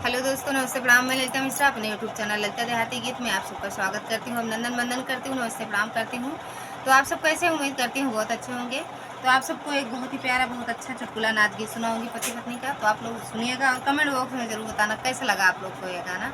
Hello दोस्तों, नमस्ते प्रणाम। मैं ललिता मिश्रा अपने यूट्यूब चैनल ललिता देहाती गीत में आप सबका स्वागत करती हूँ। अभिनंदन वंदन करती हूँ, नमस्ते प्रणाम करती हूँ। तो आप सब कैसे हैं? उम्मीद करती हूँ बहुत अच्छे होंगे। तो आप सबको एक बहुत ही प्यारा, बहुत अच्छा चुटकुला नाच गीत सुनाऊंगी पति पत्नी का। तो आप लोग सुनिएगा और कमेंट बॉक्स में जरूर बताना कैसा लगा आप लोग को ये गाना।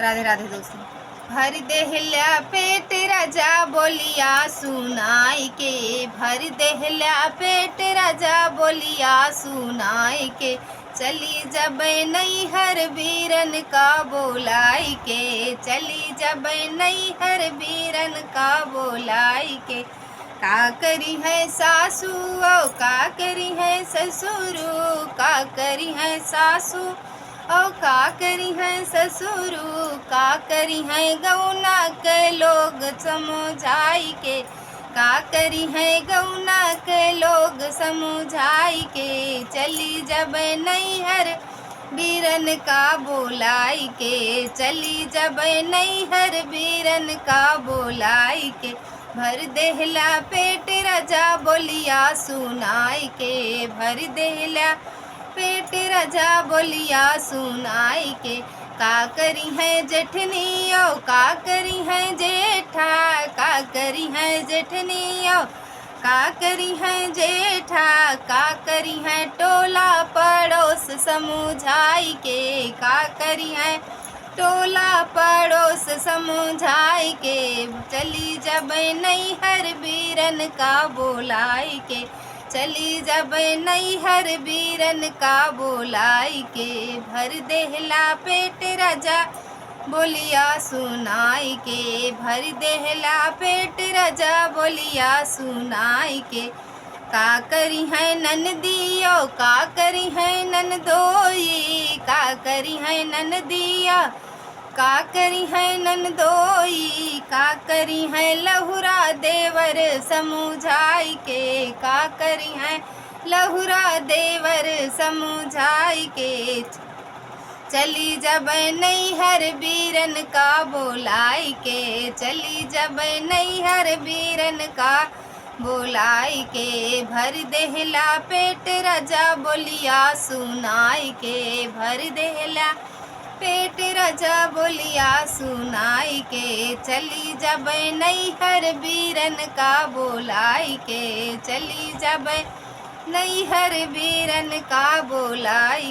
राधे राधे दोस्तों। भर देहल्या पेट राजा बोलिया सुनाई के, भर देहल्या पेट राजा बोलिया सुनाई के, चली जब नैहर बीरन का बोलाई के, चली जब नैहर बीरन का बोलाई के। का करी है सासू ओ का करी है ससुरु, का करी है सासू ओ का करी है ससुरु, का करी है गौना के लोग समझाई के, का करी है गौना के लोग समझाई के, चली जब नैहर बीरन का बोलाई के, चली जब नैहर बीरन का बोलाई के। भर देहला पेट राजा बोलिया सुनाई के, भर देहला पेट राजा बोलिया सुनाई के। का करी है जेठनी ओ का करी है जेठा, का करी है जेठनी ओ का करी है जेठा, का करी है टोला पड़ोस समझाई के, का करी है टोला पड़ोस समझाई के, चली जब नैहर बीरन का बोलाई के, चली जब नैहर बीरन का बोलाई के। भर देहला पेट राजा बोलिया सुनाई के, भर देहला पेट राजा बोलिया सुनाई के। का करी है ननदियो का करी है ननदोई, का करी है ननदिया का करी है ननदोई, का करी है लहुरा देवर समझाई के, का करी है लहुरा देवर समझाई के, चली जब नैहर बीरन का बोलाई के, चली जब नैहर बीरन का बोलाई के। भर देहला पेट राजा बोलिया सुनाई के, भर देहला पेट राजा बोलिया सुनाई के, चली जब नैहर बीरन का बोलाई के, चली जब नैहर बीरन का बोलाई